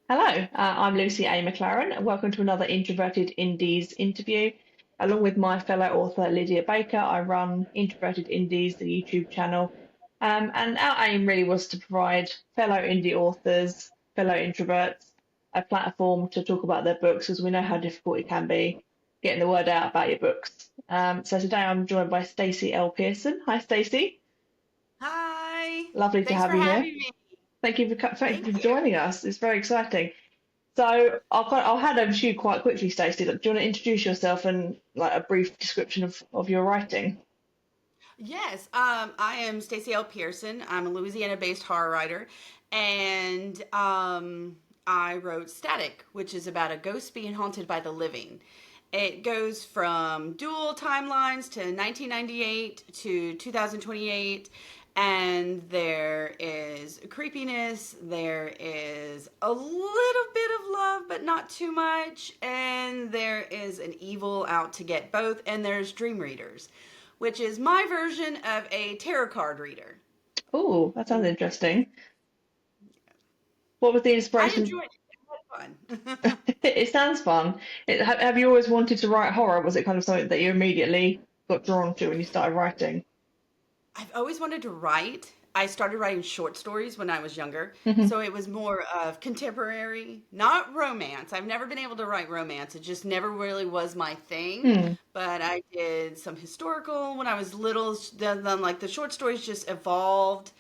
Hello, I'm Lucy A. McLaren, and welcome to another Introverted Indies interview. Along with my fellow author Lydia Baker, I run Introverted Indies, the YouTube channel, and our aim really was to provide fellow indie authors, fellow introverts, a platform to talk about their books, as we know how difficult it can be getting the word out about your books. So today I'm joined by Stacey L. Pierson. Hi, Stacey. Hi. Lovely to Thanks have for you here. having me. Thank you Thank for you. joining us. It's very exciting. So I'll hand over to you quite quickly, Stacey. Do you want to introduce yourself and like a brief description of your writing? Yes, I am Stacey L. Pierson. I'm a Louisiana-based horror writer, and I wrote Static, which is about a ghost being haunted by the living. It goes from dual timelines to 1998 to 2028, and there is creepiness, there is a little bit of love, but not too much, and there is an evil out to get both, and there's dream readers, which is my version of a tarot card reader. Oh, that sounds interesting. What was the I inspiration? enjoyed it. It was fun. It sounds fun. Have you always wanted to write horror? Was it kind of something that you immediately got drawn to when you started writing? I've always wanted to write. I started writing short stories when I was younger. Hmm. So it was more of contemporary, not romance. I've never been able to write romance. It just never really was my thing. Hmm. But I did some historical when I was little. Then like the short stories just evolved.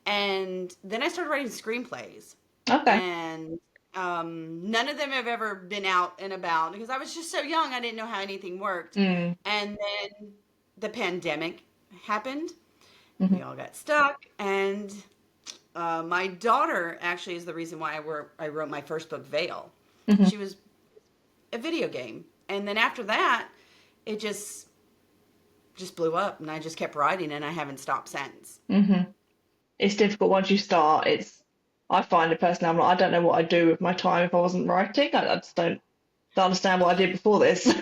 And then I started writing screenplays. Okay. And none of them have ever been out and about because I was just so young. I didn't know how anything worked. Hmm. And then the pandemic happened. We Hmm. all got stuck, and my daughter actually is the reason why I wrote my first book, Vale. Hmm. She was a video game, and then after that, it just blew up, and I just kept writing, and I haven't stopped since. Hmm. It's difficult once you start. I find it personally, I don't know what I'd do with my time if I wasn't writing. I just don't understand what I did before this.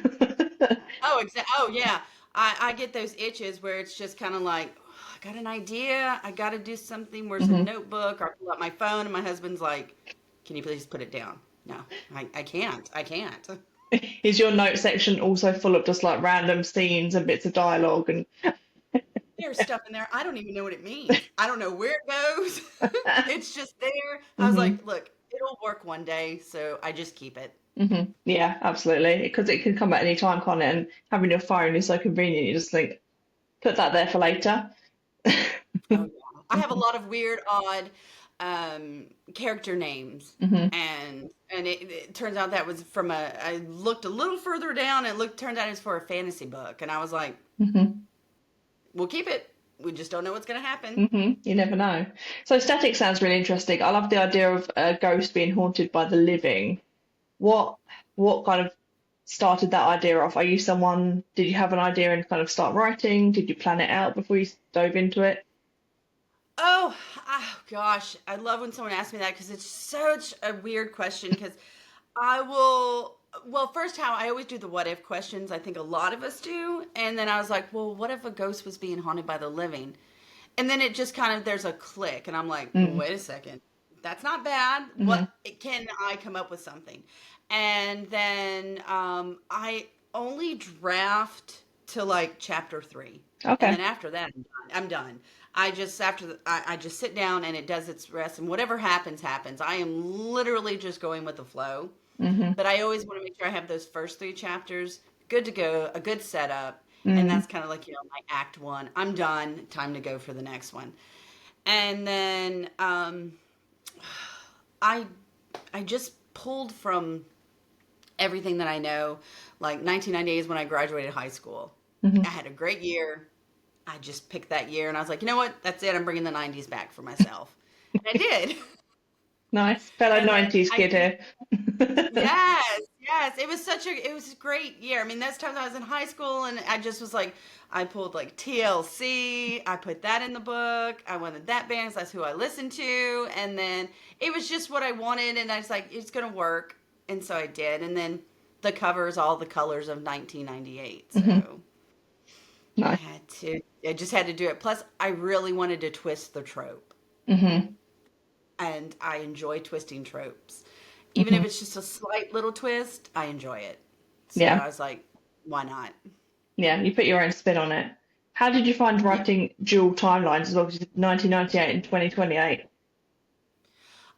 Oh yeah, I get those itches where it's just kind of like, "Oh, I got an idea, I got to do something. Where's a Hmm. notebook? Or I pull out my phone, and my husband's like, "Can you please put it down?" No, I can't. I can't. Is your note section also full of just like random scenes and bits of dialogue and There's stuff in there. I don't even know what it means. I don't know where it goes. It's just there. I was hmm like, look, it'll work one day, so I just keep it. Yeah, absolutely. Because it can come at any time, can't it? And having your phone is so convenient. You just think, put that there for later. Oh yeah. I have a lot of weird, odd character names, Hmm. and it turns out that was from a. I looked a little further down, and looked turned out it was for a fantasy book, and I was like, Hmm. we'll keep it. We just don't know what's going to happen. You never know. So static sounds really interesting. I love the idea of a ghost being haunted by the living. What what kind of started that idea off? Are you someone, did you have an idea and kind of start writing? Did you plan it out before you dove into it? Oh, gosh, I love when someone asks me that because it's such a weird question. Because I will, well, first, how I always do the what if questions. I think a lot of us do. And then I was like, well, what if a ghost was being haunted by the living? And then it just kind of, there's a click. And I'm like, well, Mm. wait a second. That's not bad. Hmm. Can I come up with something? And then I only draft to like chapter three. And then Okay. after that, I'm done. I just sit down and it does its rest, and whatever happens, happens. I am literally just going with the flow. Hmm. But I always want to make sure I have those first three chapters good to go, a good setup, and Mm. that's kind of like my act one. I'm done. Time to go for the next one. And then I I just pulled from everything that I know. Like 1998 is when I graduated high school. I Hmm. had a great year. I just picked that year and I was like, you know what? That's it. I'm bringing the 90s back for myself. And I did. Nice. Fellow And then 90s I kid just, here. yes, yes. It was a great year. I mean, that's times I was in high school and I just was like, I pulled like TLC. I put that in the book. I wanted that band. So that's who I listened to. And then it was just what I wanted. And I was like, it's going to work. And so I did. And then the cover is all the colors of 1998. Hmm. So Nice. I just had to do it. Plus, I really wanted to twist the trope, Hmm. and I enjoy twisting tropes. Even if Hmm. it's just a slight little twist, I enjoy it. So Yeah. I was like, why not? Yeah. You put your own spin on it. How did you find Yeah, writing dual timelines as well? 'Cause you did 1998 and 2028.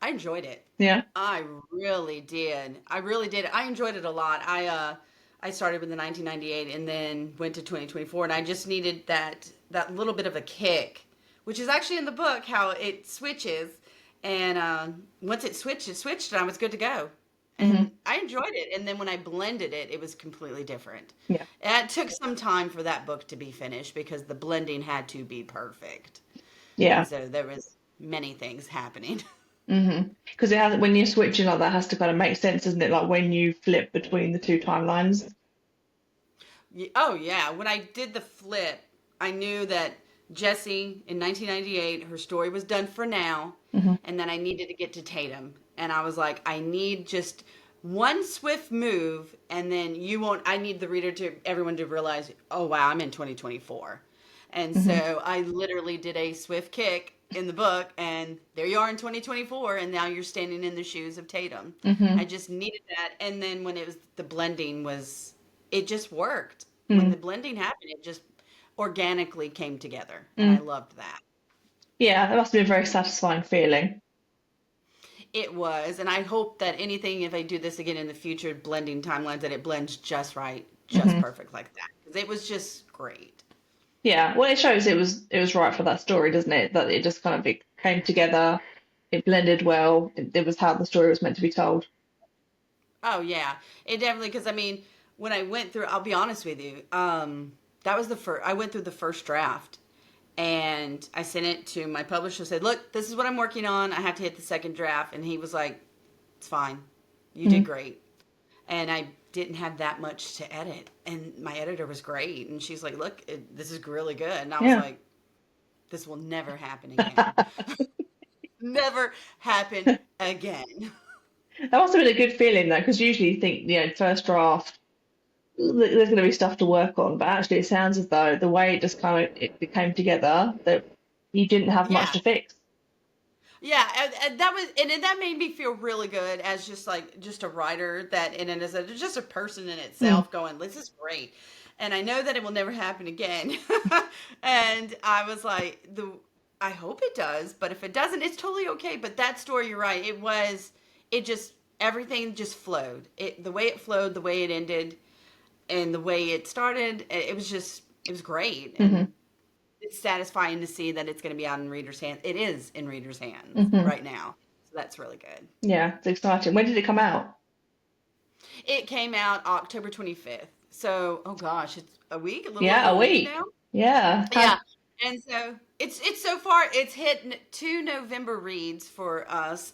I enjoyed it. Yeah. I really did. I really did. I enjoyed it a lot. I started with the 1998 and then went to 2024, and I just needed that little bit of a kick, which is actually in the book how it switches. And once it switched, and I was good to go. Hmm. And I enjoyed it. And then when I blended it, it was completely different. Yeah. And it took some time for that book to be finished because the blending had to be perfect. And Yeah. so there was many things happening. Because it has when you're switching like that, it has to kind of make sense, doesn't it? Like when you flip between the two timelines. Oh yeah, when I did the flip, I knew that Jessie in 1998, her story was done for now, Hmm. and then I needed to get to Tatum, and I was like, I need just one swift move, and then you won't. I need the reader to everyone to realize, oh wow, I'm in 2024, and Hmm. so I literally did a swift kick in the book, and there you are in 2024, and now you're standing in the shoes of Tatum. I Hmm. just needed that, and then when it was the blending was it just worked. When Mm. the blending happened, it just organically came together, and I Mm. loved that. Yeah, that must be a very satisfying feeling. It was, and I hope that anything, if I do this again in the future, blending timelines, that it blends just right, just Hmm. perfect like that. Because it was just great. Yeah, well, it shows it was right for that story, doesn't it? That it just kind of it came together, it blended well. It was how the story was meant to be told. Oh yeah, it definitely. Because I mean, when I went through, I'll be honest with you, that was the first. I went through the first draft, and I sent it to my publisher. Said, "Look, this is what I'm working on. I have to hit the second draft," and he was like, "It's fine. You did Mm. great." And I didn't have that much to edit, and my editor was great, and she's like, "Look, this is really good," and I was Yeah, like, "This will never happen again. Never happen again." that must have been a good feeling though, because usually you think, first draft, there's going to be stuff to work on, but actually it sounds as though the way it just kind of it came together that you didn't have much Yeah, to fix. yeah, and that was, and that made me feel really good as just a writer that, and as just a person in Mm. itself, going, "This is great," and I know that it will never happen again. And I was like, I hope it does, but if it doesn't, it's totally okay. But that story, you're right, it just everything just flowed. The way it flowed, the way it ended, and the way it started, it was great, Hmm. and it's satisfying to see that it's going to be out in readers' hands. It is in readers' hands Hmm. right now, so that's really good. Yeah, it's exciting. When did it come out? It came out October 25th, so oh gosh, it's a little over Yeah, a a week week. now. Yeah. Yeah, and so it's so far it's hit two November reads for us.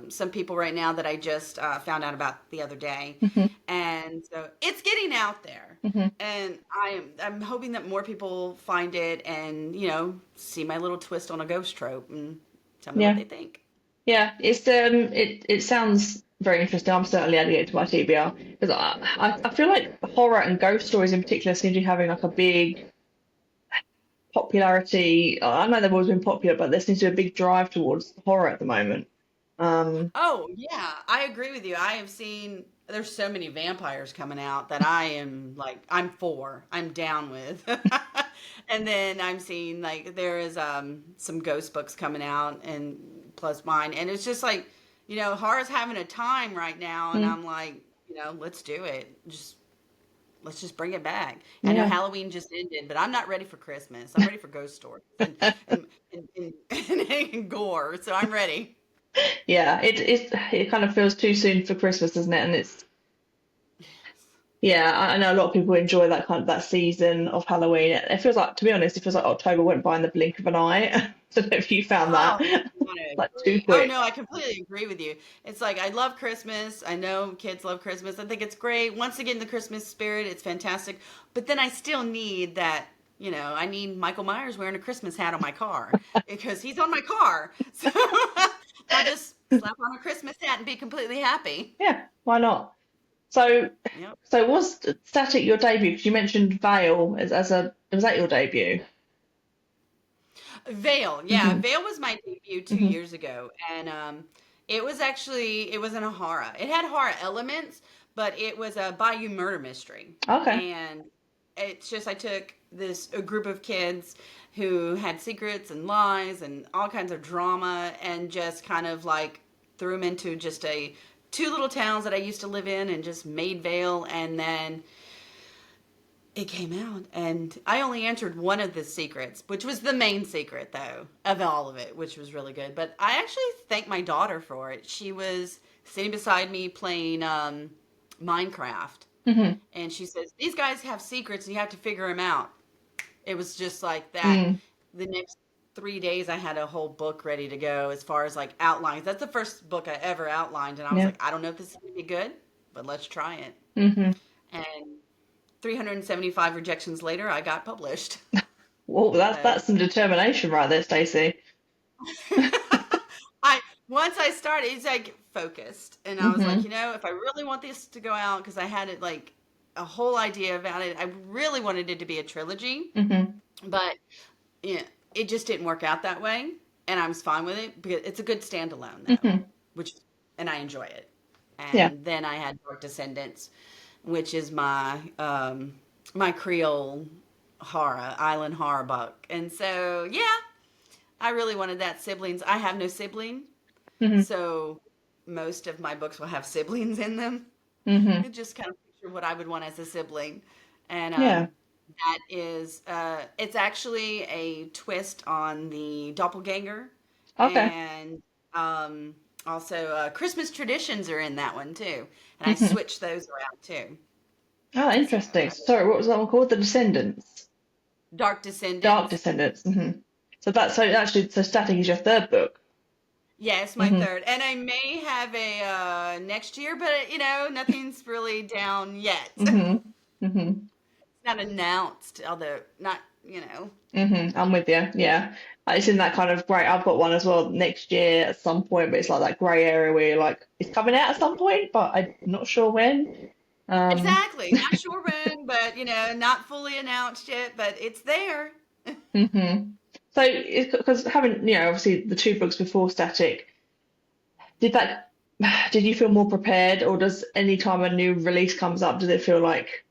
Some people right now that I just found out about the other day, Hmm. and so it's getting out there. Hmm. And I'm hoping that more people find it and see my little twist on a ghost trope and tell me what Yeah. they think. Yeah, it sounds very interesting. I'm certainly adding it to my TBR because I feel like horror and ghost stories in particular seem to be having like a big popularity. I know they've always been popular, but there seems to be a big drive towards horror at the moment. Um, Oh, yeah, I agree with you. I have seen there's so many vampires coming out that I am like I'm for. I'm down with. And then I'm seeing like there is some ghost books coming out and plus mine and it's just like, horror's having a time right now and mm, I'm like, let's do it. Let's just bring it back. I know yeah, Halloween just ended, but I'm not ready for Christmas. I'm ready for ghost stories and gore, so I'm ready. yeah. It kind of feels too soon for Christmas, doesn't it? And it's yeah. I know a lot of people enjoy that kind of that season of Halloween. It feels like, to be honest, it feels like October went by in the blink of an eye. I don't know if you found that Oh, I want to like too agree. Oh quick. no, I completely agree with you. It's like I love Christmas. I know kids love Christmas. I think it's great. Once again, the Christmas spirit, it's fantastic. But then I still need that, I need Michael Myers wearing a Christmas hat on my car because he's on my car. So I'll just slap on a Christmas hat and be completely happy. Yeah, why not? So, Yep. so was Static your debut? Because you mentioned Vale as a was that your debut? Vale, yeah, Hmm. Vale was my debut two Hmm. years ago, and It wasn't a horror. It had horror elements, but it was a Bayou murder mystery. Okay. And it's just, I took a group of kids who had secrets and lies and all kinds of drama, and just kind of like threw them into just two little towns that I used to live in, and just made Vale. And then it came out, and I only answered one of the secrets, which was the main secret, though, of all of it, which was really good. But I actually thank my daughter for it. She was sitting beside me playing Minecraft, Mm-hmm. and she says, "These guys have secrets, and you have to figure them out." It was just like that. Mm. The next 3 days, I had a whole book ready to go as far as like outlines. That's the first book I ever outlined, and I was Yeah. like, I don't know if this is going to be good, but let's try it. Mm-hmm. And 375 rejections later, I got published. Well, So that's some determination right there, Stacey. I once I started, it's like focused, and I was like, Mm-hmm. you know, if I really want this to go out, because I had it like a whole idea about it, I really wanted it to be a trilogy, Mm-hmm. but yeah, it just didn't work out that way, and I was fine with it because it's a good standalone though, Mm-hmm. which and I enjoy it. Yeah. And then I had Descendants, which is my Creole horror, island horror book. And so, yeah, I really wanted that. Siblings. I have no sibling, Mm-hmm. so most of my books will have siblings in them. Mm-hmm. It just kind of picture what I would want as a sibling. And Yeah. that is, it's actually a twist on the doppelganger. Okay. And also, Christmas traditions are in that one too. And I Mm-hmm. switched those around too. Oh, So, interesting. Sorry, what was that one called? The Descendants. Dark Dark Descendants. Descendants. Mm-hmm. So actually, so Static is your third book. Yes, my Mm-hmm. third. And I may have a next year, but nothing's really down yet. It's Mm-hmm. Mm-hmm. not announced, although not, Mm-hmm. I'm with you. Yeah. It's in that kind of grey. I've got one as well next year at some point, but it's like that grey area where you're like, it's coming out at some point, but I'm not sure when. Um, Exactly. Not sure when, but not fully announced yet, but it's there. hmm So it's because having, obviously the two books before Static, did that, did you feel more prepared, or does any time a new release comes up, does it feel like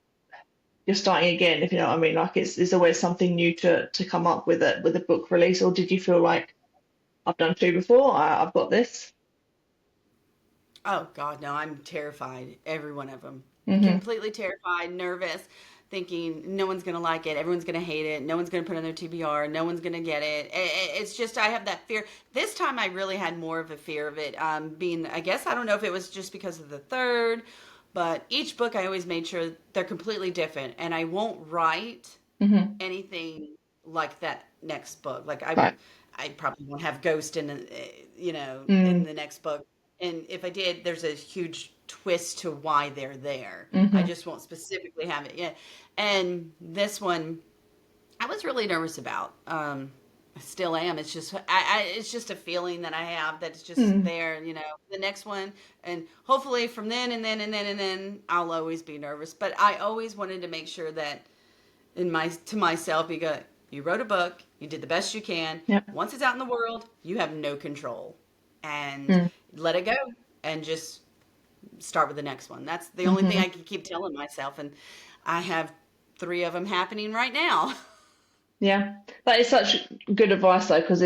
you're starting again, if you know what I mean? Like it's always something new to come up with a book release, or did you feel like I've done two before, I've got this? Oh God, no, I'm terrified. Every one of them. Hmm Completely terrified, nervous, thinking no one's gonna like it, everyone's gonna hate it, no one's gonna put it on their TBR, no one's gonna get it. It's just I have that fear. This time I really had more of a fear of it. Being, I guess I don't know if it was just because of the third, but each book I always made sure they're completely different, and I won't write hmm anything like that next book. Like Right. I probably won't have Ghost in, in Mm, the next book. And if I did, there's a huge twist to why they're there. I hmm just won't specifically have it yet. And this one, I was really nervous about. I still am. It's just, it's just a feeling that I have that it's just mm, there. The next one, and hopefully from then and then and then and then, I'll always be nervous. But I always wanted to make sure that to myself, you wrote a book, you did the best you can. yeah. Once it's out in the world, you have no control, and Mm, let it go, and just start with the next one. That's the only thing hmm I can keep telling myself, and I have three of them happening right now. Yeah. That is such good advice though, because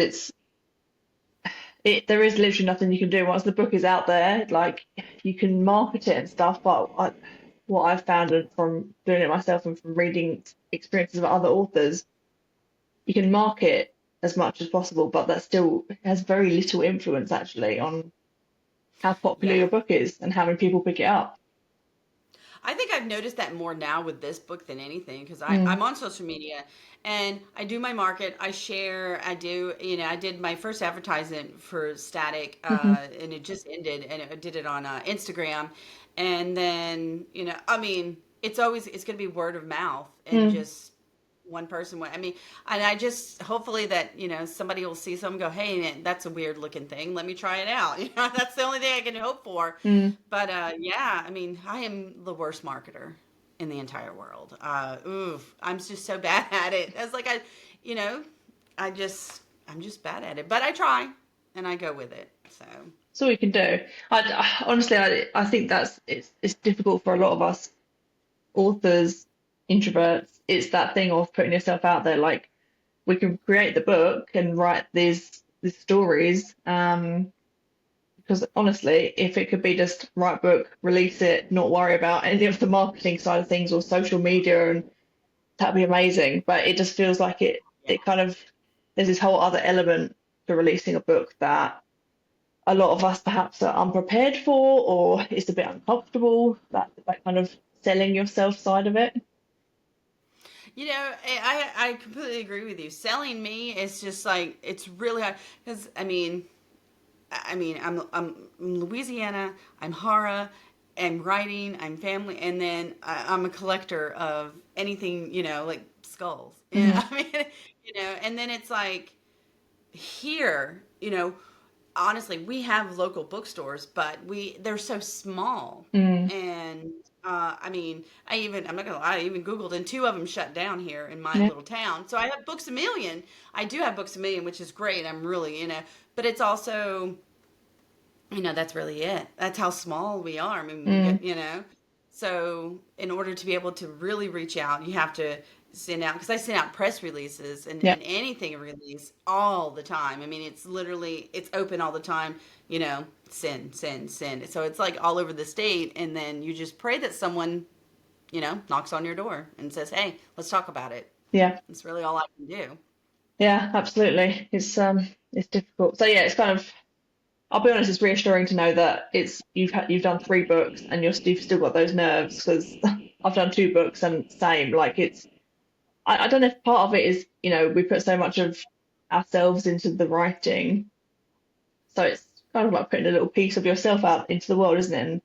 there is literally nothing you can do once the book is out there. Like you can market it and stuff, but what I've found from doing it myself and from reading experiences of other authors, you can market as much as possible, but that still has very little influence actually on how popular Yeah. your book is and how many people pick it up. I think I've noticed that more now with this book than anything, because Mm, I'm on social media and I do my market. I share. I do. I did my first advertisement for Static, hmm and it just ended, and I did it on Instagram, and then I mean, it's going to be word of mouth and mm, just one person. I mean, and I just hopefully that somebody will see something, and go, hey, man, that's a weird looking thing. Let me try it out. That's the only thing I can hope for. mm. But yeah, I mean, I am the worst marketer in the entire world. Oof, I'm just so bad at it. It's like you know, I'm just bad at it. But I try and I go with it. So That's all we can do. Honestly, I think it's difficult for a lot of us authors, introverts. It's that thing of putting yourself out there. Like we can create the book and write these stories. Because honestly, if it could be just write book, release it, not worry about any of the marketing side of things or social media, and that'd be amazing. But it just feels like Yeah. it kind of there's this whole other element to releasing a book that a lot of us perhaps are unprepared for, or it's a bit uncomfortable, that kind of selling yourself side of it. I completely agree with you. Selling me is just like it's really hard because I'm Louisiana. I'm Hara. I'm writing. I'm family, and then I'm a collector of anything like skulls. Yeah, Hmm. I mean, and then it's like here, honestly, we have local bookstores, but they're so small. Mm. And I'm not gonna lie, I even Googled, and two of them shut down here in my Yeah. little town. So I have Books a Million. I do have Books a Million, which is great. I'm really, but it's also, that's really it. That's how small we are. I mean, we Mm. get, so in order to be able to really reach out, you have to send out, because I send out press releases Yeah. and anything release all the time. I mean, it's open all the time, send, send, send. So it's like all over the state. And then you just pray that someone, knocks on your door and says, hey, let's talk about it. Yeah. That's really all I can do. Yeah, absolutely. It's difficult. So yeah, it's kind of I'll be honest, it's reassuring to know that you've done 3 books and you've still got those nerves because I've done 2 books and same. Like I don't know if part of it is, we put so much of ourselves into the writing. So it's kind of like putting a little piece of yourself out into the world, isn't it? And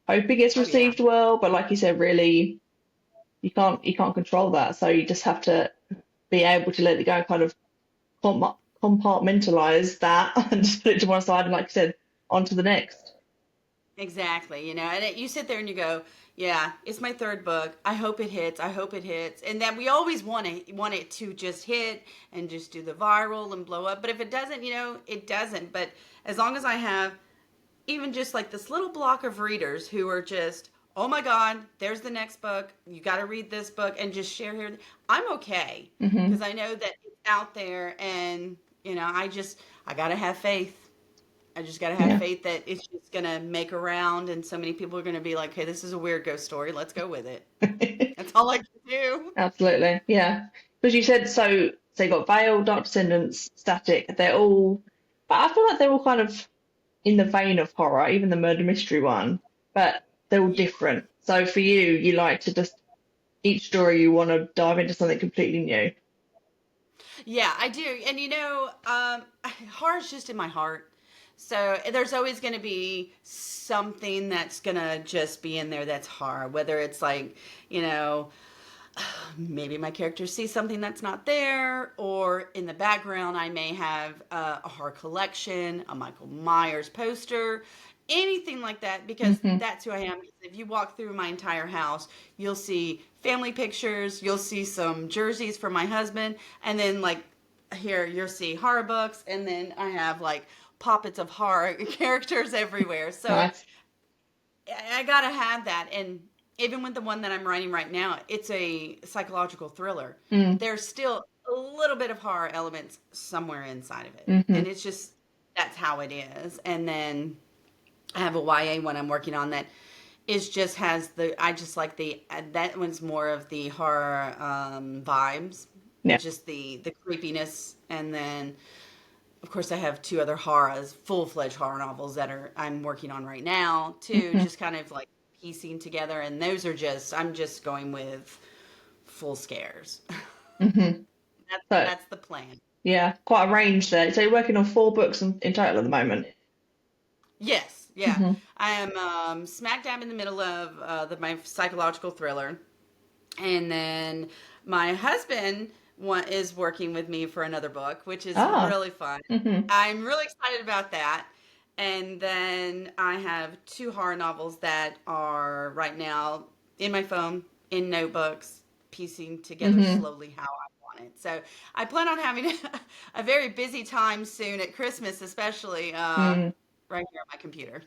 hoping it's Oh, yeah. received well, but like you said, really you can't control that. So you just have to be able to let it go and kind of compartmentalize that and just put it to one side and like you said, on to the next. Exactly, and you sit there and you go, "Yeah, it's my third book. I hope it hits. I hope it hits." And then we always want it to just hit and just do the viral and blow up. But if it doesn't, it doesn't. But as long as I have even just like this little block of readers who are just, "Oh my God, there's the next book. You got to read this book," and just share here, I'm okay because Hmm. I know that it's out there, and I gotta have faith. I just got to have Yeah. faith that it's just going to make a round and so many people are going to be like, hey, this is a weird ghost story. Let's go with it. That's all I can do. Absolutely. Yeah. Because you said so you got Vale, Dark Descendants, Static, they're all but I feel like they're all kind of in the vein of horror, even the murder mystery one, but they're all Yeah. different. So for you, you like to just each story you want to dive into something completely new. Yeah, I do. And horror's just in my heart. So there's always going to be something that's going to just be in there that's horror, whether it's like, you know, maybe my character sees something that's not there, or in the background, I may have a horror collection, a Michael Myers poster, anything like that, because Hmm. that's who I am. If you walk through my entire house, you'll see family pictures, you'll see some jerseys for my husband, and then like here you'll see horror books, and then I have like poppets of horror characters everywhere. So Nice. I gotta have that. And even with the one that I'm writing right now, it's a psychological thriller. Mm. There's still a little bit of horror elements somewhere inside of it. Hmm. And it's just, that's how it is. And then I have a YA one I'm working on that is just has I just like that one's more of the horror vibes, Yeah. just the creepiness. And then of course, I have two other horrors, full-fledged horror novels that I'm working on right now too, Hmm. just kind of like piecing together. And those are I'm just going with full scares. Hmm. That's So that's the plan. yeah, quite a range there. So you're working on 4 books in total at the moment. Yes, yeah. Hmm. I am smack dab in the middle of my psychological thriller, and then my husband is working with me for another book, which is Ah. really fun. Hmm. I'm really excited about that. And then I have two horror novels that are right now in my phone, in notebooks, piecing together Hmm. slowly how I want it. So I plan on having a very busy time soon at Christmas, especially. Mm. right here on my computer.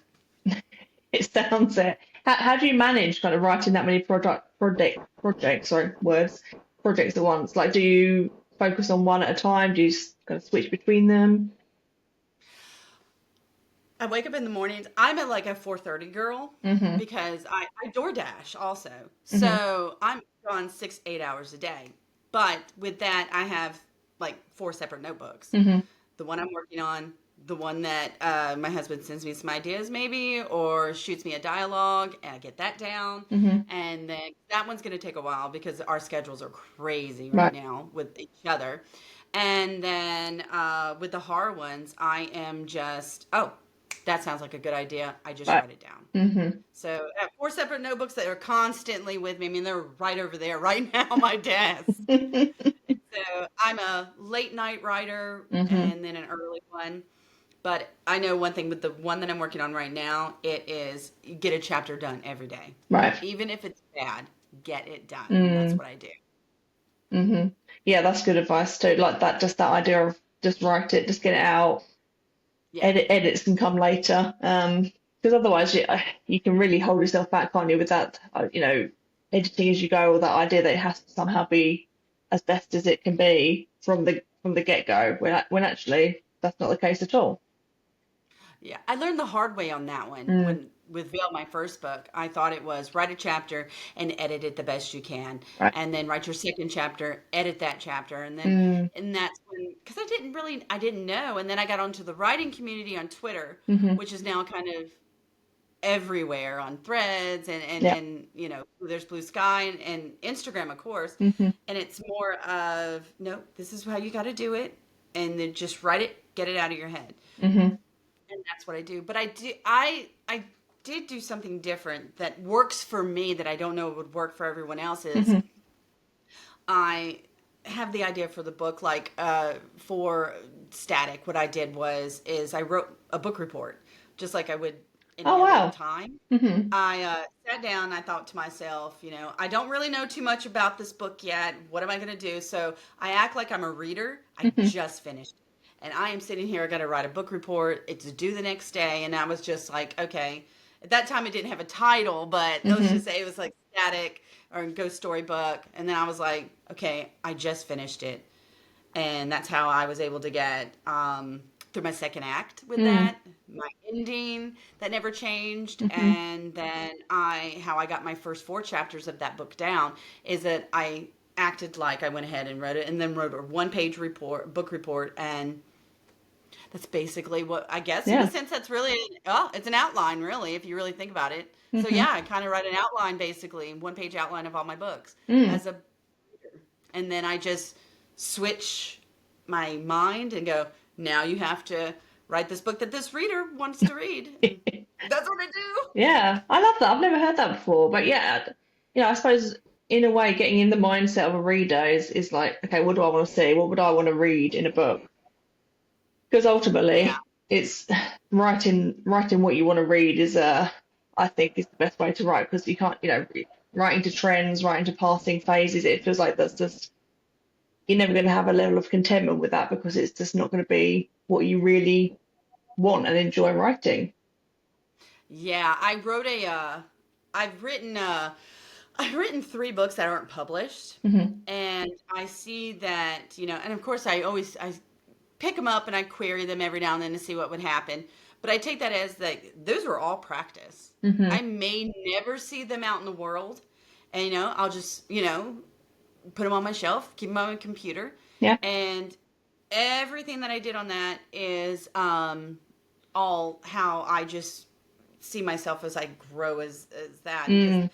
It sounds it. How do you manage kind of writing that many projects, sorry, words, projects at once? Like, do you focus on one at a time? Do you kind of switch between them? I wake up in the mornings. I'm at like a 4:30 girl Mm-hmm. because I DoorDash also. Mm-hmm. So I'm gone 6, 8 hours a day. But with that, I have like four separate notebooks. Mm-hmm. The one I'm working on, the one that my husband sends me some ideas maybe, or shoots me a dialogue, and I get that down. Mm-hmm. And then that one's going to take a while because our schedules are crazy right Right. now with each other. And then with the horror ones, I am just, oh, that sounds like a good idea. I just Right. write it down. Mm-hmm. So I have four separate notebooks that are constantly with me. I mean, they're right over there right now on my desk. So I'm a late night writer Mm-hmm. and then an early one. But I know one thing with the one that I'm working on right now, it is you get a chapter done every day. Right. Even if it's bad, get it done. And that's Mm. what I do. Mm-hmm. Yeah, that's good advice too. Like that, just that idea of just write it, just get it out. Yeah. Edits can come later. Because otherwise you can really hold yourself back, can't you, with that, editing as you go, or that idea that it has to somehow be as best as it can be from the get-go, when actually that's not the case at all. Yeah, I learned the hard way on that one Mm, when with Vale, my first book. I thought it was write a chapter and edit it the best you can, right. and then write your second chapter, edit that chapter, Mm, and that's when because I didn't know, and then I got onto the writing community on Twitter, hmm. which is now kind of everywhere on Threads Yeah. and there's Blue Sky and Instagram, of course, Hmm. and it's more of no, this is how you got to do it, and then just write it, get it out of your head. Hmm. And that's what I do. But I did do something different that works for me that I don't know would work for everyone else is Hmm. I have the idea for the book like for Static what I did was is I wrote a book report just like I would Oh, any other wow. time. Hmm. I sat down. I thought to myself, I don't really know too much about this book yet. What am I going to do? So I act like I'm a reader. I Hmm. just finished it. And I am sitting here, I got to write a book report. It's due the next day. And I was just like, okay. At that time, it didn't have a title, but let's Hmm. just say it was like Static or Ghost Story Book. And then I was like, okay, I just finished it. And that's how I was able to get through my second act with Mm, that, my ending that never changed, hmm. and then how I got my first four chapters of that book down is that I acted like I went ahead and wrote it, and then wrote a one-page book report, and that's basically what I guess in a Yeah. sense that's really it's an outline really if you really think about it. So Hmm. yeah, I kind of write an outline basically, one-page outline of all my books Mm. as a and then I just switch my mind and go, now you have to write this book that this reader wants to read. And that's what I do. Yeah, I love that. I've never heard that before. But yeah, I suppose in a way, getting in the mindset of a reader is like, okay, what do I want to see? What would I want to read in a book? Because Yeah. ultimately, it's writing what you want to read is I think is the best way to write because you can't, writing to trends, writing to passing phases. It feels like that's just you're never going to have a level of contentment with that because it's just not going to be what you really want and enjoy writing. Yeah. I've written, I've written three books that aren't published. Hmm. And I see that, and of course I pick them up and I query them every now and then to see what would happen. But I take that as like those are all practice. Hmm. I may never see them out in the world, and I'll just put them on my shelf, keep them on my computer, Yeah. and everything that I did on that is all how I just see myself as I grow as that because Mm.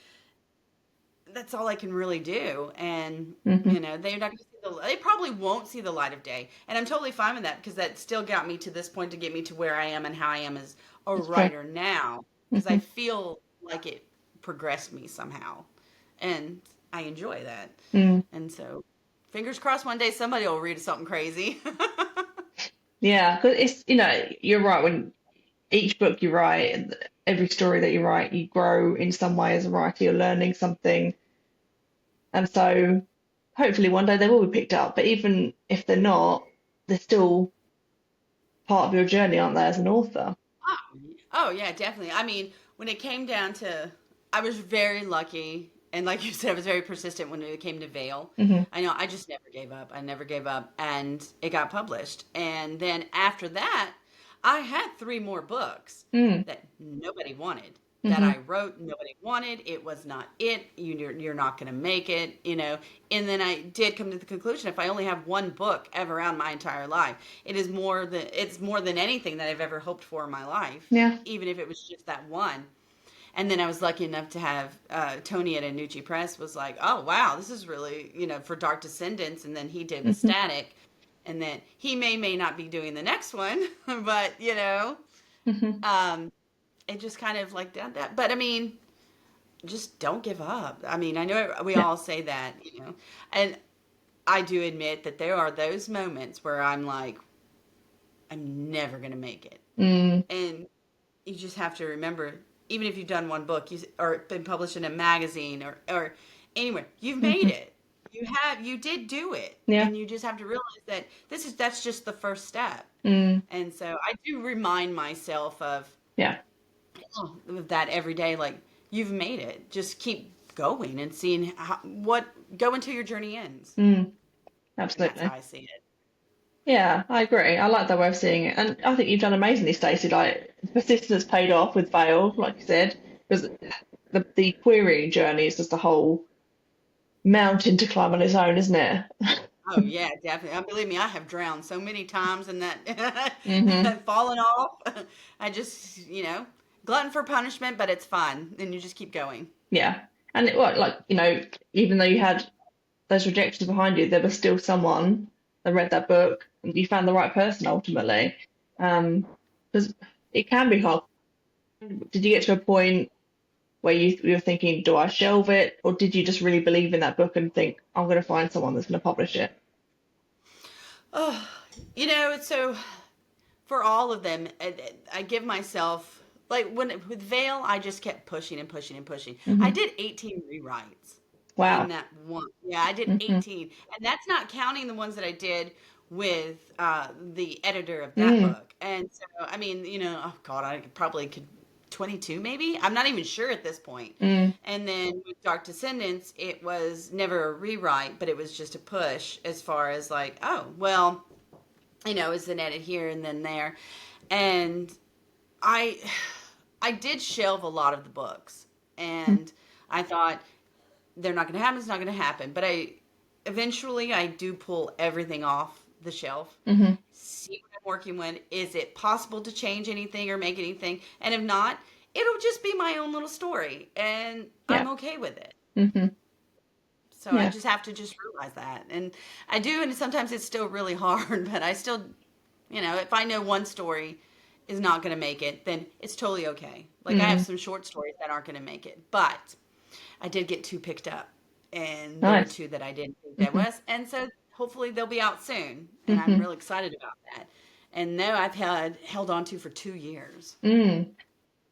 that's all I can really do. And Hmm. they're not going to see they probably won't see the light of day, and I'm totally fine with that because that still got me to this point to get me to where I am and how I am as a That's true. writer now because I Hmm. feel like it progressed me somehow, and I enjoy that. Mm. And so, fingers crossed, one day somebody will read something crazy. Yeah, because you're right. When each book you write, every story that you write, you grow in some way as a writer. You're learning something, and so hopefully one day they will be picked up. But even if they're not, they're still part of your journey, aren't they, as an author? Oh yeah, definitely. I mean, when it came down to, I was very lucky, and like you said, I was very persistent when it came to Vale. Hmm. I know I just never gave up. I never gave up, and it got published. And then after that, I had three more books Mm. that nobody wanted. That Hmm. I wrote, nobody wanted. It was not it. You're not going to make it, you know. And then I did come to the conclusion: if I only have one book ever around my entire life, it's more than anything that I've ever hoped for in my life, Yeah. even if it was just that one. And then I was lucky enough to have Tony at Anucci Press was like, oh wow, this is really, you know, for Dark Descendants, and then he did with Hmm. Static, and then he may not be doing the next one, but you know, Hmm. um, it just kind of like that. But I mean, just don't give up. I mean, I know we Yeah. all say that, you know, and I do admit that there are those moments where I'm like, I'm never gonna make it, Mm. and you just have to remember, even if you've done one book, or been published in a magazine, or anywhere, you've made Hmm. it. You did do it, Yeah. and you just have to realize that that's just the first step. Mm. And so I do remind myself Yeah. of that every day. Like, you've made it. Just keep going and seeing what go until your journey ends. Mm. And that's how Absolutely. I see it. Yeah, I agree. I like that way of seeing it, and I think you've done amazingly, Stacey. Like persistence paid off with Vale, like you said, because the querying journey is just a whole mountain to climb on its own, isn't it? Oh yeah, definitely. Believe me, I have drowned so many times in that Hmm. and fallen off. I just, glutton for punishment, but it's fun, and you just keep going. Yeah, and like even though you had those rejections behind you, there was still someone that read that book, and you found the right person ultimately. Because it can be hard. Did you get to a point where you were thinking, do I shelve it, or did you just really believe in that book and think, I'm going to find someone that's going to publish it? Oh, so for all of them, I give myself like with Vale, I just kept pushing and pushing and pushing. I Hmm. did 18 rewrites in Wow. that one. Yeah, I did Hmm. 18, and that's not counting the ones that I did with the editor of that Mm. book. And so, I mean, oh God, I probably could 22 maybe. I'm not even sure at this point. Mm. And then with Dark Descendants, it was never a rewrite, but it was just a push as far as like, oh, well, is an edit here and then there. And I I did shelve a lot of the books, and I thought they're not going to happen. It's not going to happen. But I do pull everything off the shelf. Hmm. See what I'm working with. Is it possible to change anything or make anything? And if not, it'll just be my own little story, and I'm Yeah. okay with it. Hmm. So I Yeah. just have to just realize that, and I do. And sometimes it's still really hard, but I still, if I know one story is not going to make it, then it's totally okay. Like I have Mm. some short stories that aren't going to make it, but I did get two picked up, and there were Nice. two that I didn't think that Hmm. was, and so hopefully they'll be out soon, and I'm Hmm. real excited about that. And no, I've had held on to for 2 years. Mm.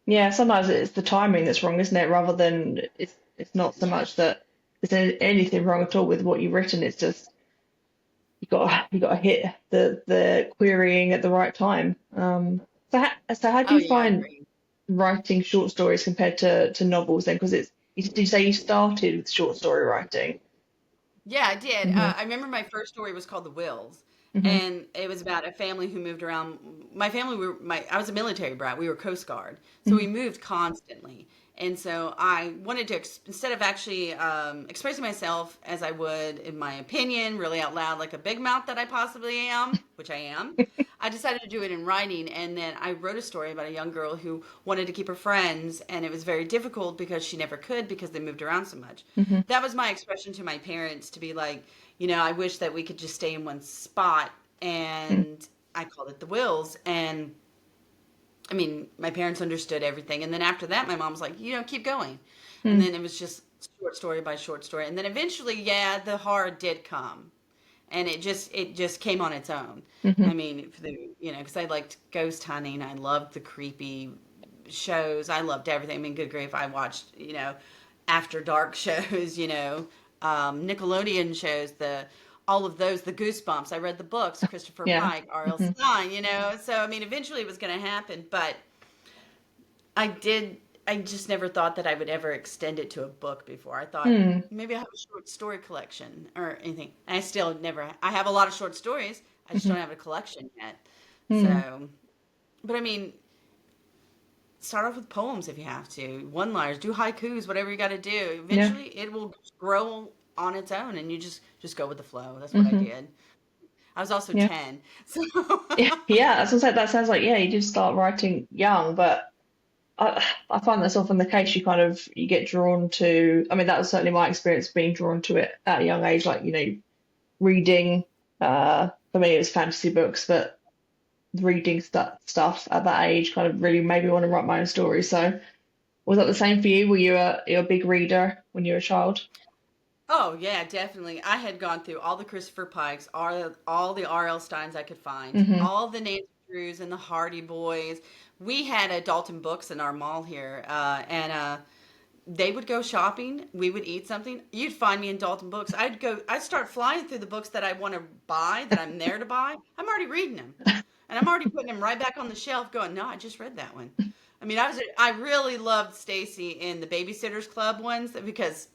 Yeah, sometimes it's the timing that's wrong, isn't it? Rather than it's not so Yeah. much that there's anything wrong at all with what you've written. It's just you got to hit the querying at the right time. So how do Oh you yeah, I find agree. writing short stories compared to novels then? Because did you say you started with short story writing? Yeah, I did. Hmm. I remember my first story was called The Wills, Hmm. and it was about a family who moved around. My family I was a military brat. We were Coast Guard, so we Hmm. moved constantly. And so I wanted to, instead of actually expressing myself as I would in my opinion, really out loud, like a big mouth that I possibly am, which I am, I decided to do it in writing. And then I wrote a story about a young girl who wanted to keep her friends, and it was very difficult because she never could because they moved around so much. Hmm. That was my expression to my parents, to be like, I wish that we could just stay in one spot. And I called it The Wills. And I mean, my parents understood everything. And then after that, my mom was like, keep going. And Hmm. then it was just short story by short story. And then eventually, yeah, the horror did come. And it just came on its own. Hmm. I mean, because I liked ghost hunting. I loved the creepy shows. I loved everything. I mean, good grief, I watched, after dark shows, Nickelodeon shows, all of those, the Goosebumps. I read the books, Christopher Yeah. Pike, R.L. Hmm. Stein, So I mean, eventually it was going to happen, but I did. I just never thought that I would ever extend it to a book before. I thought Hmm. maybe I have a short story collection or anything. And I still never. I have a lot of short stories. I just Hmm. don't have a collection yet. Hmm. So, but I mean, start off with poems if you have to. One-liners, do haikus, whatever you got to do. Yeah. Eventually, it will grow on its own, and you just go with the flow. That's what I Hmm. did. I was also Yeah. 10, so Yeah. Yeah. As I said, that sounds like, yeah, you did start writing young, but I find that's often the case. You get drawn to. I mean, that was certainly my experience being drawn to it at a young age. Like, reading. For me, it was fantasy books, but reading stuff at that age kind of really made me want to write my own story. So, was that the same for you? Were you a big reader when you were a child? Oh yeah, definitely. I had gone through all the Christopher Pikes, all the R.L. Steins I could find, Hmm. all the Nancy Drews and the Hardy Boys. We had a Dalton Books in our mall here, and they would go shopping. We would eat something. You'd find me in Dalton Books. I'd start flying through the books that I want to buy, that I'm there to buy. I'm already reading them, and I'm already putting them right back on the shelf. Going, no, I just read that one. I mean, I really loved Stacy in the Babysitters Club ones because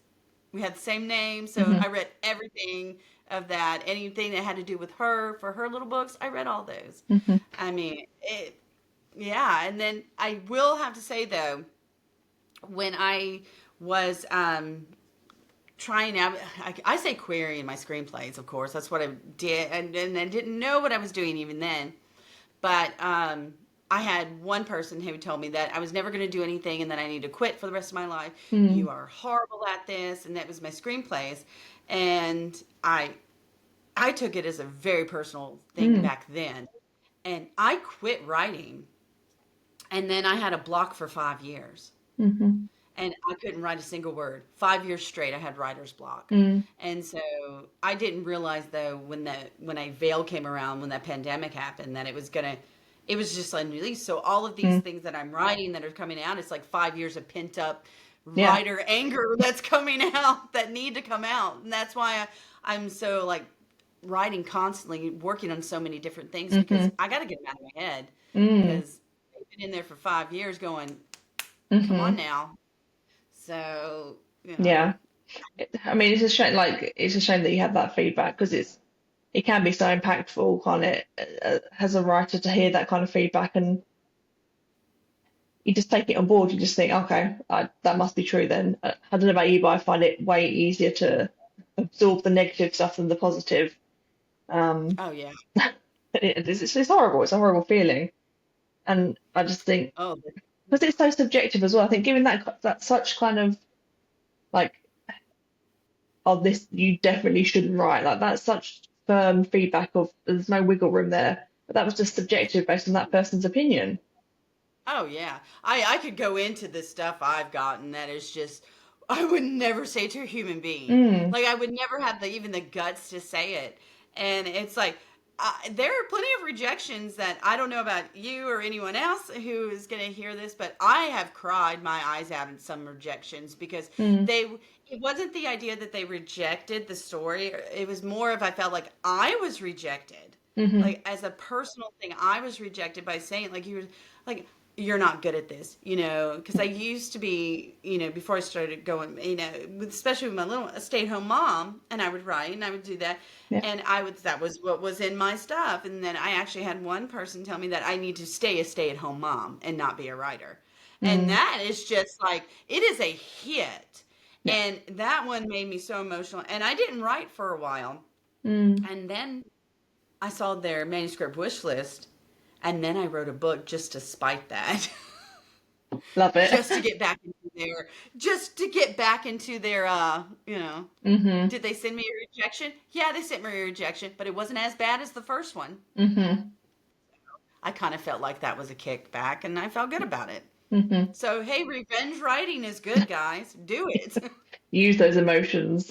we had the same name, so Hmm. I read everything of that. Anything that had to do with her for her little books, I read all those. Hmm. I mean, yeah. And then I will have to say though, when I was trying out, I say querying my screenplays, of course. That's what I did, and I didn't know what I was doing even then. But I had one person who told me that I was never going to do anything and that I need to quit for the rest of my life. You Mm. are horrible at this, and that was my screenplays. And I took it as a very personal thing Mm. back then, and I quit writing. And then I had a block for 5 years, Hmm. and I couldn't write a single word. 5 years straight, I had writer's block. Mm. And so I didn't realize though when a Vale came around, when that pandemic happened, that it was just unreleased. So all of these Mm. things that I'm writing that are coming out, it's like 5 years of pent up Yeah. writer anger that's coming out that need to come out. And that's why I'm so like writing constantly, working on so many different things because Hmm. I got to get them out of my head Mm. because I've been in there for 5 years going, come on Hmm. now. So, you know. Yeah. I mean, it's a shame. Like, it's a shame that you had that feedback because it can be so impactful, can't it, as a writer to hear that kind of feedback, and you just take it on board. You just think, okay, that must be true then. I don't know about you, but I find it way easier to absorb the negative stuff than the positive. Um, Oh yeah. it's horrible. It's a horrible feeling, and I just think Oh, because it's so subjective as well. I think giving that such kind of like, oh, this you definitely shouldn't write. Like, that's such firm feedback of there's no wiggle room there. But that was just subjective based on that person's opinion. oh yeah. I could go into the stuff I've gotten that is just I would never say to a human being. Mm. Like I would never have even the guts to say it. And it's like there are plenty of rejections that I don't know about you or anyone else who is going to hear this, but I have cried my eyes out in some rejections because Mm. they it wasn't the idea that they rejected the story. It was more of I felt like I was rejected. Hmm. Like as a personal thing, I was rejected by saying like you were like you're not good at this, because I used to be, before I started going, especially with my little stay-at-home mom, and I would write and I would do that, Yeah. and that was what was in my stuff, and then I actually had one person tell me that I need to stay a stay-at-home mom and not be a writer, and Mm. that is just like it is a hit, Yeah. and that one made me so emotional, and I didn't write for a while, Mm. and then I saw their manuscript wish list, and then I wrote a book just to spite that. Love it. just to get back into their just to get back into their Hmm. did they send me a rejection? Yeah, they sent me a rejection, but it wasn't as bad as the first one. Hmm. I kind of felt like that was a kickback and I felt good about it. Hmm. So hey, revenge writing is good, guys. Do it. Use those emotions.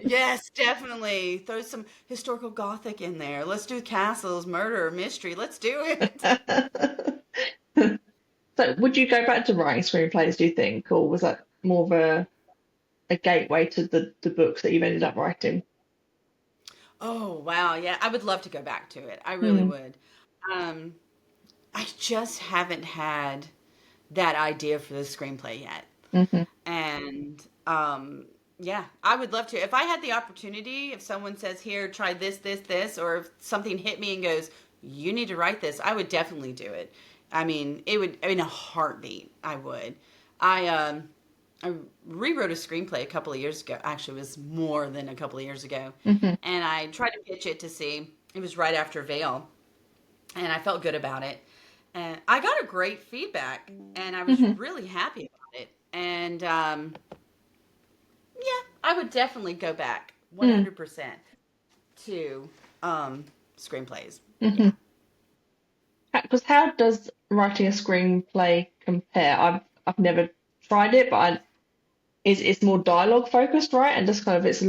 Yes, definitely. Throw some historical gothic in there. Let's do castles, murder, mystery. Let's do it. So, would you go back to writing screenplays, do you think, or was that more of a gateway to the books that you've ended up writing? Oh, wow. Yeah, I would love to go back to it. I really Mm. would. Um, I just haven't had that idea for the screenplay yet. Hmm. And yeah, I would love to. If I had the opportunity, if someone says, here, try this, or if something hit me and goes, you need to write this, I would definitely do it. I mean, in a heartbeat, I would. I rewrote a screenplay a couple of years ago. Actually, it was more than a couple of years ago. Hmm. And I tried to pitch it to see. It was right after Vale. And I felt good about it. And I got a great feedback. And I was Hmm. really happy about it. And yeah, I would definitely go back Mm. 100% to screenplays. Hmm. Yeah. Because how does writing a screenplay compare? I've never tried it, but it's more dialogue focused, right? And just kind of it's a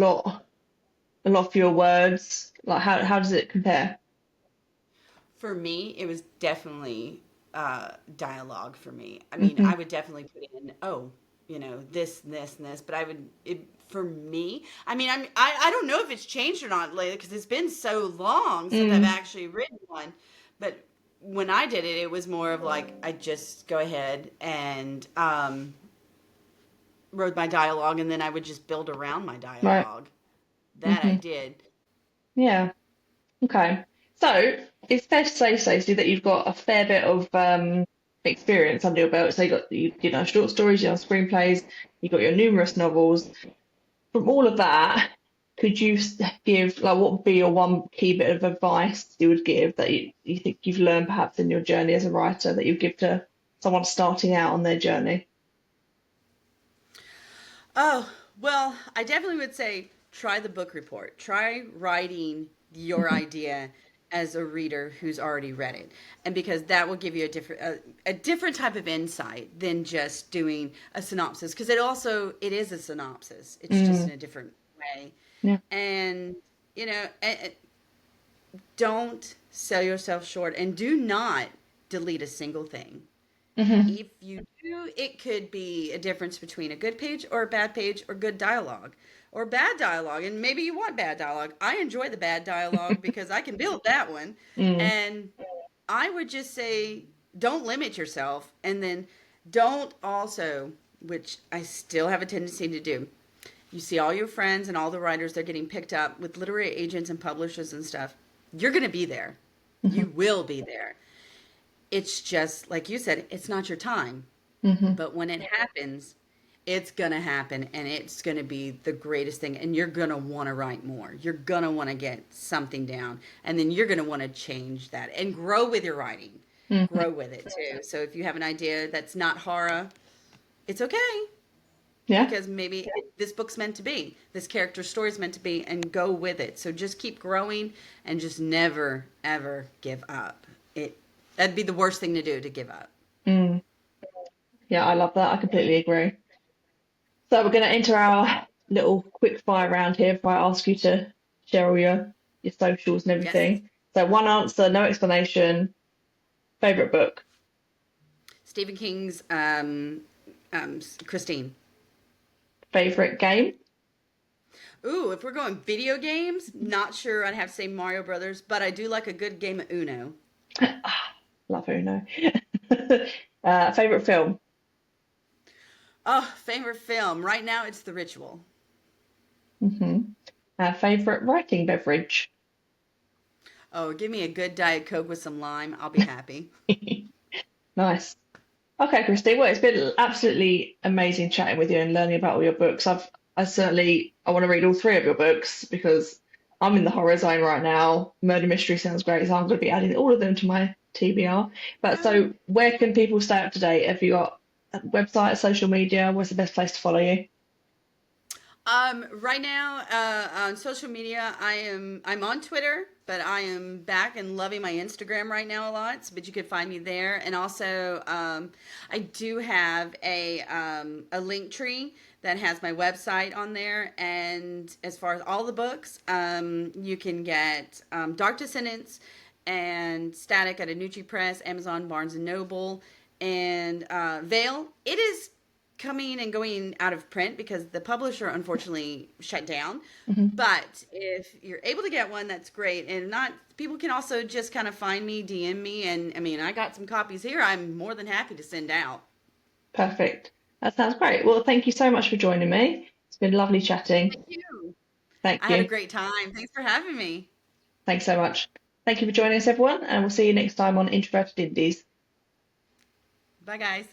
lot fewer words. Like how does it compare? For me, it was definitely dialogue for me. I mean, Hmm. I would definitely put in, oh, this, and this, but for me, I mean, I don't know if it's changed or not lately because it's been so long since I've Mm. actually written one. But when I did it, it was more of like, I just go ahead and wrote my dialogue and then I would just build around my Right. dialogue. That I Hmm. did. Yeah. Okay. So it's fair to say, Stacey, that you've got a fair bit of experience under your belt. So you know short stories, you know screenplays, you've got your numerous novels. From all of that, could you give like what would be your one key bit of advice you would give that you think you've learned perhaps in your journey as a writer that you'd give to someone starting out on their journey? Oh, well, I definitely would say try the book report. Try writing your Hmm. idea as a reader who's already read it. And because that will give you a different type of insight than just doing a synopsis because it is a synopsis. It's just Mm. in a different way. Yeah. And don't sell yourself short and do not delete a single thing. Hmm. If you do, it could be a difference between a good page or a bad page or good dialogue or bad dialogue. And maybe you want bad dialogue. I enjoy the bad dialogue because I can build that one. Mm. And I would just say don't limit yourself. And then don't also, which I still have a tendency to do, you see all your friends and all the writers, they're getting picked up with literary agents and publishers and stuff. You're going to be there. Hmm. You will be there. It's just, like you said, it's not your time. Hmm. But when it happens, it's going to happen and it's going to be the greatest thing. And you're going to want to write more. You're going to want to get something down. And then you're going to want to change that and grow with your writing. Hmm. Grow with it too. So if you have an idea that's not horror, it's okay Yeah. because maybe this book's meant to be. This character's story is meant to be and go with it. So just keep growing and just never, ever give up. That'd be the worst thing to do to give up. Mm. Yeah, I love that. I completely agree. So we're going to enter our little quick fire round here before I ask you to share all your socials and Yes. everything. So one answer, no explanation. Favorite book, Stephen King's Christine. favorite game. Ooh, if we're going video games, not sure I'd have to say Mario Brothers, but I do like a good game of Uno. Ah, love Uno. Favorite film. Oh, favorite film. Right now it's The Ritual. Hmm. Favorite writing beverage. Oh, give me a good Diet Coke with some lime. I'll be happy. Nice. Okay, Christy. Well, it's been absolutely amazing chatting with you and learning about all your books. I want to read all three of your books because I'm in the horror zone right now. Murder mystery sounds great, so I'm going to be adding all of them to my TBR. But so, where can people stay up to date? Have you got a website, social media? What's the best place to follow you? Right now, on social media, I'm on Twitter, but I am back and loving my Instagram right now a lot. But you can find me there, and also I do have a link tree that has my website on there. And as far as all the books, you can get Dark Descendants and Static at Anucci Press, Amazon, Barnes and Noble, and Vale. It is coming and going out of print because the publisher unfortunately shut down. Hmm. But if you're able to get one, that's great. And not people can also just kind of find me, DM me, and I mean I got some copies here. I'm more than happy to send out. Perfect. That sounds great. Well, thank you so much for joining me. It's been lovely chatting. Thank you. Thank I had a you. great time. Thanks for having me. Thanks so much. Thank you for joining us, everyone, and we'll see you next time on Introverted Indies. Bye, guys.